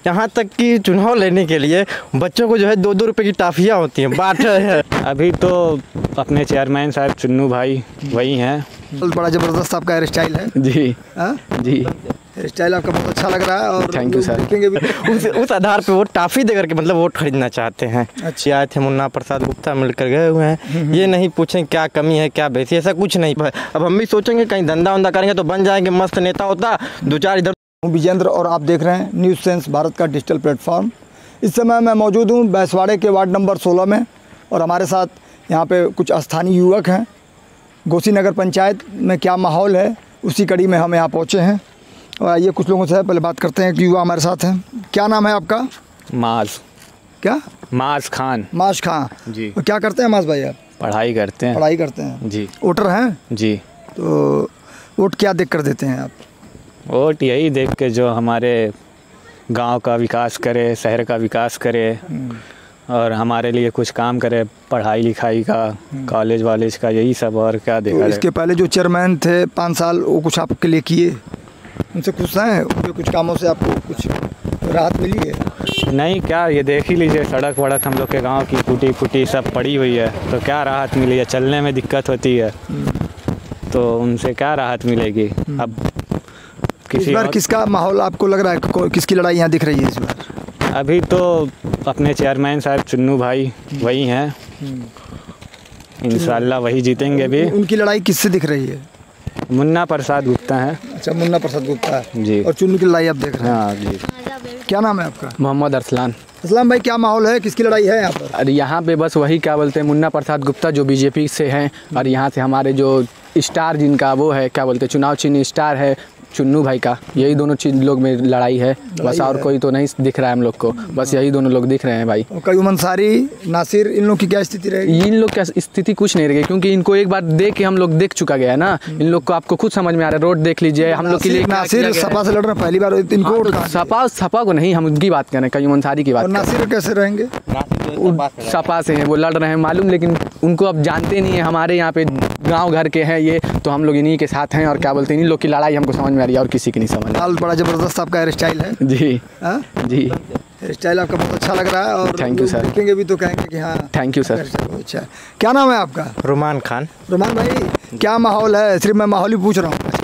यहाँ तक कि चुनाव लेने के लिए बच्चों को जो है 2-2 रुपए की टाफियाँ होती हैं, बांट रहे हैं। अभी तो अपने चेयरमैन साहब चुन्नू भाई वही हैं। बड़ा ज़बरदस्त आपका हेयर स्टाइल है जी। जी, हेयर स्टाइल आपका बहुत अच्छा लग रहा है और थैंक यू सर। देखेंगे भी। उस आधार पे वो टाफी दे करके मतलब वोट खरीदना चाहते हैं। अच्छा। आए थे मुन्ना प्रसाद गुप्ता मिलकर गए हुए हैं। ये नहीं पूछें क्या कमी है क्या बेसी, ऐसा कुछ नहीं। अब हम भी सोचेंगे कहीं धंधा वंदा करेंगे तो बन जाएंगे, मस्त नेता होता 2-4 इधर। विजेंद्र और आप देख रहे हैं न्यूज़ सेंस भारत का डिजिटल प्लेटफॉर्म। इस समय मैं मौजूद हूँ बैसवाड़े के वार्ड नंबर 16 में और हमारे साथ यहाँ पे कुछ स्थानीय युवक हैं। गोसी नगर पंचायत में क्या माहौल है उसी कड़ी में हम यहाँ पहुँचे हैं और आइए कुछ लोगों से पहले बात करते हैं कि युवा हमारे साथ हैं। क्या नाम है आपका? माज। क्या? माज खान। माज खान जी। तो क्या करते हैं माज भाई आप? पढ़ाई करते हैं। पढ़ाई करते हैं जी। वोटर हैं? जी। तो वोट क्या देख कर देते हैं आप? वोट यही देख के जो हमारे गांव का विकास करे, शहर का विकास करे और हमारे लिए कुछ काम करे, पढ़ाई लिखाई का, कॉलेज वालेज का, यही सब। और क्या देखा तो इसके पहले जो चेयरमैन थे 5 साल, वो कुछ आपके लिए किए? उनसे खुश हैं? उनके कुछ कामों से आपको कुछ राहत मिली है? नहीं, क्या ये देख ही लीजिए, सड़क वड़क हम लोग के गांव की टूटी फूटी सब पड़ी हुई है, तो क्या राहत मिली है? चलने में दिक्कत होती है तो उनसे क्या राहत मिलेगी? अब इस बार किसका माहौल आपको लग रहा है, किसकी लड़ाई यहाँ दिख रही है इस बार? अभी तो अपने चेयरमैन साहब चुन्नू भाई वही हैं। इंशाल्लाह वही जीतेंगे भी। उनकी लड़ाई किससे दिख रही है? मुन्ना प्रसाद गुप्ता है। अच्छा, मुन्ना प्रसाद गुप्ता है जी। और चुन्नू की लड़ाई आप देख रहे हैं? हाँ जी। क्या नाम है आपका? मोहम्मद अरसलान। असलम भाई, क्या माहौल है, किसकी लड़ाई है यहाँ पर? अरे यहाँ पे बस वही क्या बोलते हैं, मुन्ना प्रसाद गुप्ता जो बीजेपी से हैं और यहाँ से हमारे जो स्टार जिनका वो है क्या बोलते हैं चुनाव चिन्ह स्टार है चुन्नू भाई का, यही दोनों चीज लोग में लड़ाई है बस। और कोई तो नहीं दिख रहा है हम लोग को, बस यही दोनों लोग दिख रहे हैं भाई। कयूम अंसारी, नासिर, इन लोग की क्या स्थिति रहेगी? इन लोग की स्थिति कुछ नहीं रहेगी क्योंकि इनको एक बार देख के हम लोग देख चुका गया है ना। इन लोग को आपको खुद समझ में आ रहा है, रोड देख लीजिए हम लोग के लिए। नासिर सपा से लड़ रहे हैं पहली बार, इनको सपा को नहीं, हम उनकी बात कर रहे हैं, कयूम अंसारी की बात। नासिर कैसे रहेंगे? सपा से हैं वो, लड़ रहे हैं मालूम, लेकिन उनको अब जानते नहीं है। हमारे यहाँ पे गांव घर के हैं ये, तो हम लोग इन्हीं के साथ हैं और क्या बोलते हैं इन लोग की लड़ाई हमको समझ में आ रही है और किसी की नहीं समझ। बड़ा जबरदस्त आपका हेयर स्टाइल है। जी। जी, हेयर स्टाइल आपका बहुत अच्छा लग रहा है और थैंक यू सर। देखेंगे भी तो कहेंगे कि हाँ थैंक यू सर। अच्छा, क्या नाम है आपका? रुमान खान। रुमान भाई, क्या माहौल है? सिर्फ मैं माहौल ही पूछ रहा हूँ।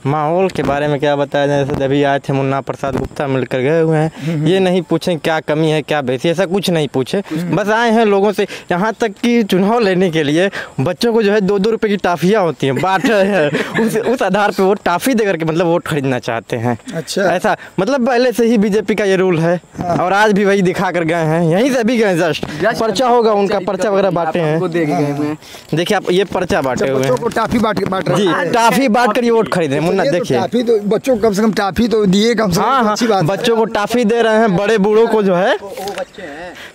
माहौल के बारे में क्या बताया जाए, जैसे अभी आए थे मुन्ना प्रसाद गुप्ता मिलकर गए हुए हैं। ये नहीं पूछें क्या कमी है क्या बेसी, ऐसा कुछ नहीं पूछे, बस आए हैं लोगों से। यहाँ तक कि चुनाव लेने के लिए बच्चों को जो है 2-2 रुपए की टाफियाँ होती हैं, बांट रहे हैं। उस आधार पे वो टाफी दे करके मतलब वोट खरीदना चाहते हैं। अच्छा, ऐसा मतलब पहले से ही बीजेपी का ये रूल है। हाँ। और आज भी वही दिखा कर गए हैं, यहीं से अभी गए, जस्ट पर्चा होगा उनका, पर्चा वगैरह बांटे हैं। देखिए आप, ये पर्चा बांटे हुए हैं, टाफी बांट जी, टाफी बांट कर ये वोट खरीद रहे हैं। मुन्ना देखिए, बच्चों को कम से कम टाफी तो दिए, कम से कम। हाँ, अच्छी बात, बच्चों को टाफी दे रहे हैं, बड़े बूढ़ों को जो है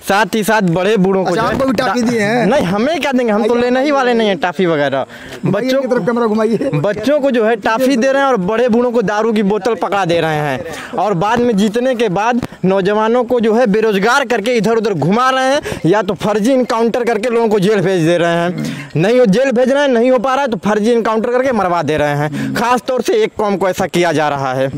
साथ ही साथ बड़े बूढ़ों को आपको भी टाफी दिए हैं? नहीं, हमें क्या देंगे, हम तो लेने ही वाले नहीं है टाफी वगैरह। बच्चों की तरफ कैमरा घुमाइए। बच्चों को जो है टाफी दे रहे हैं और बड़े बूढ़ों को दारू की बोतल पकड़ा दे रहे हैं और बाद में जीतने के बाद नौजवानों को जो है बेरोजगार करके इधर उधर घुमा रहे हैं, या तो फर्जी इनकाउंटर करके लोगों को जेल भेज दे रहे हैं। नहीं हो जेल भेज रहे हैं, नहीं हो पा रहा है तो फर्जी इनकाउंटर करके मरवा दे रहे हैं। खास तौर से एक कौम को ऐसा किया जा रहा है।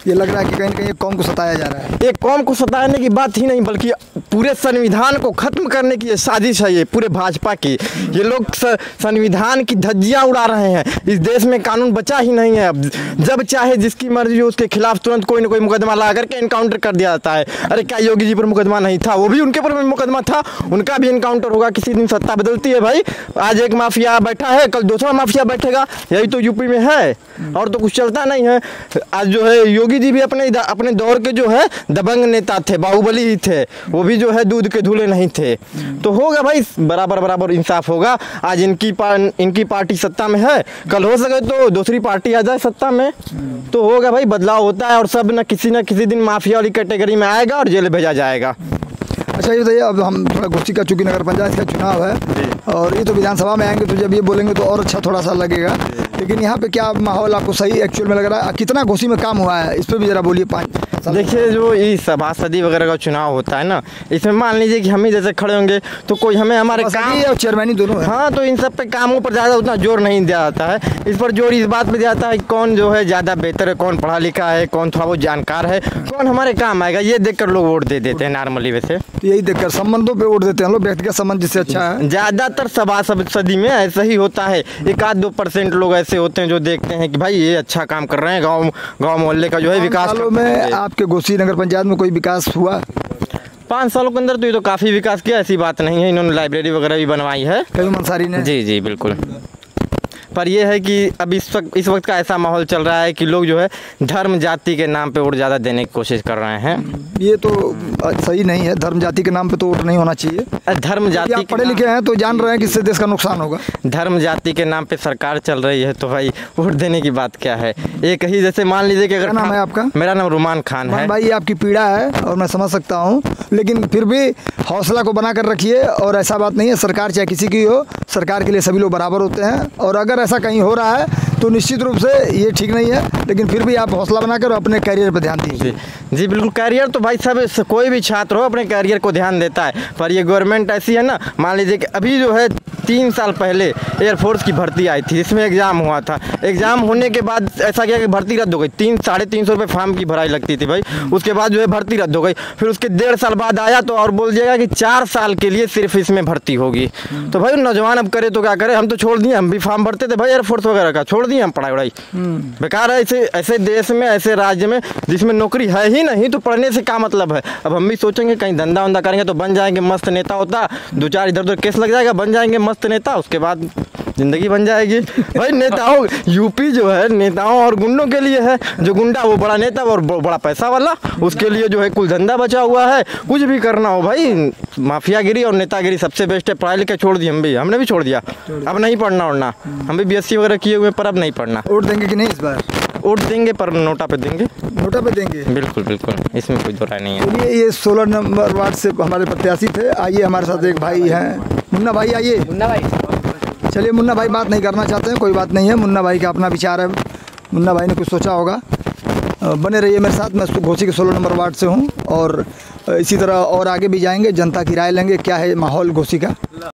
ये लग रहा है कि कहीं ना कहीं एक कौम को सताया जा रहा है। एक कौम को सताने की बात ही नहीं, बल्कि पूरे संविधान को खत्म करने की ये साजिश है, ये पूरे भाजपा की। ये लोग संविधान की धज्जियां उड़ा रहे हैं। इस देश में कानून बचा ही नहीं है। अब जब चाहे जिसकी मर्जी हो उसके खिलाफ तुरंत कोई ना कोई मुकदमा ला करके इनकाउंटर कर दिया जाता है। अरे क्या योगी जी पर मुकदमा नहीं था? वो भी उनके पर मुकदमा था, उनका भी इनकाउंटर होगा। किसी दिन सत्ता बदलती है भाई, आज एक माफिया बैठा है, कल दूसरा माफिया बैठेगा। यही तो यूपी में है, और तो कुछ चलता नहीं है। आज जो है योगी जी भी अपने दौर के जो है दबंग नेता थे, बाहुबली ही थे, वो भी जो है दूध के धुले नहीं थे। तो होगा भाई, बराबर इंसाफ होगा। आज इनकी पार्टी सत्ता में है, कल हो सके तो दूसरी पार्टी आ जाए सत्ता में, तो होगा भाई, बदलाव होता है और सब न किसी दिन माफिया वाली कैटेगरी में आएगा और जेल भेजा जाएगा। अच्छा, ये बताइए, अब हम थोड़ा गोसी का, चूंकि नगर पंचायत का चुनाव है और ये तो विधानसभा में आएंगे तो जब ये बोलेंगे तो और अच्छा थोड़ा सा लगेगा लेकिन यहाँ पे क्या माहौल आपको सही एक्चुअल में लग रहा है? कितना घोसी में काम हुआ है, इस पर भी ज़रा बोलिए। 5 साल देखिए, जो ये सभासदी वगैरह का चुनाव होता है ना, इसमें मान लीजिए कि हम ही जैसे खड़े होंगे तो कोई हमें हमारे काम और चेयरमैनी दोनों है। हाँ, तो इन सब पे कामों पर ज़्यादा उतना जोर नहीं दिया जाता है। इस पर जोर इस बात पे दिया जाता है कि कौन जो है ज़्यादा बेहतर है, कौन पढ़ा लिखा है, कौन थोड़ा बहुत जानकार है, कौन हमारे काम आएगा, ये देखकर लोग वोट दे देते हैं नॉर्मली। वैसे तो यही देखकर संबंधों पे वोट देते हैं लोग, व्यक्तिगत संबंध जिससे अच्छा है। ज़्यादातर सभासदी में ऐसा ही होता है। 1-2% लोग ऐसे होते हैं जो देखते हैं कि भाई ये अच्छा काम कर रहे हैं, गाँव मोहल्ले का जो है विकास। सालों में आपके घोसी नगर पंचायत में कोई विकास हुआ? 5 सालों के अंदर तो ये तो काफ़ी विकास किया, ऐसी बात नहीं है। इन्होंने लाइब्रेरी वगैरह भी बनवाई है कयूम अंसारी ने। जी जी बिल्कुल। पर यह है कि अब इस वक्त का ऐसा माहौल चल रहा है कि लोग जो है धर्म जाति के नाम पे वोट ज़्यादा देने की कोशिश कर रहे हैं। ये तो सही नहीं है, धर्म जाति के नाम पे तो वोट नहीं होना चाहिए। धर्म जाति, आप पढ़े लिखे हैं तो जान रहे हैं कि इससे देश का नुकसान होगा। धर्म जाति के नाम पे सरकार चल रही है तो भाई वोट देने की बात क्या है। एक ही जैसे मान लीजिए कि अगर नाम है आपका? मेरा नाम रुमान खान है। भाई, आपकी पीड़ा है और मैं समझ सकता हूँ, लेकिन फिर भी हौसला को बना कर रखिए। और ऐसा बात नहीं है, सरकार चाहे किसी की हो, सरकार के लिए सभी लोग बराबर होते हैं। और अगर ऐसा कहीं हो रहा है तो निश्चित रूप से ये ठीक नहीं है, लेकिन फिर भी आप हौसला बनाकर अपने कैरियर पर ध्यान दीजिए। जी बिल्कुल। कैरियर तो भाई सब कोई भी छात्र हो अपने कैरियर को ध्यान देता है, पर ये गवर्नमेंट ऐसी है ना। मान लीजिए कि अभी जो है 3 साल पहले एयरफोर्स की भर्ती आई थी, इसमें एग्ज़ाम हुआ था। एग्ज़ाम होने के बाद ऐसा किया कि भर्ती रद्द हो गई। 300-350 रुपये फॉर्म की भराई लगती थी भाई। उसके बाद जो है भर्ती रद्द हो गई। फिर उसके 1.5 साल बाद आया तो और बोल दिया कि 4 साल के लिए सिर्फ इसमें भर्ती होगी। तो भाई नौजवान अब करे तो क्या करे, हम तो छोड़ दिए। हम भी फॉर्म भरते थे भाई एयरफोर्स वगैरह का, छोड़ दिए हम पढ़ाई वढ़ाई। बेकार है ऐसे देश में, ऐसे राज्य में जिसमें नौकरी है ही नहीं तो पढ़ने से क्या मतलब है। अब हम भी सोचेंगे कहीं धंधा वंदा करेंगे तो बन जाएंगे मस्त नेता होता, 2-4 इधर उधर केस लग जाएगा, बन जाएंगे मस्त नेता, उसके बाद जिंदगी बन जाएगी। भाई नेताओं, यूपी जो है नेताओं और गुंडों के लिए है। जो गुंडा वो बड़ा नेता और बड़ा पैसा वाला, उसके लिए जो है कुल धंधा बचा हुआ है। कुछ भी करना हो भाई, माफियागिरी और नेतागिरी सबसे बेस्ट है। पढ़ाई लिखे छोड़ दी, हमने भी छोड़ दिया। अब नहीं पढ़ना उड़ना, हम भी BSc वगैरह किए हुए, पर अब नहीं पढ़ना। वोट देंगे कि नहीं इस बार? वोट देंगे पर नोटा पे देंगे। नोटा पे देंगे? बिल्कुल बिल्कुल, इसमें कोई दो राय नहीं है। ये 16 नंबर वार्ड से हमारे प्रत्याशी थे। आइए, हमारे साथ एक भाई हैं, मुन्ना भाई। आइए मुन्ना भाई। चलिए, मुन्ना भाई बात नहीं करना चाहते हैं, कोई बात नहीं है। मुन्ना भाई का अपना विचार है, मुन्ना भाई ने कुछ सोचा होगा। बने रहिए मेरे साथ। मैं घोसी के 16 नंबर वार्ड से हूँ और इसी तरह और आगे भी जाएंगे, जनता की राय लेंगे क्या है माहौल घोसी का।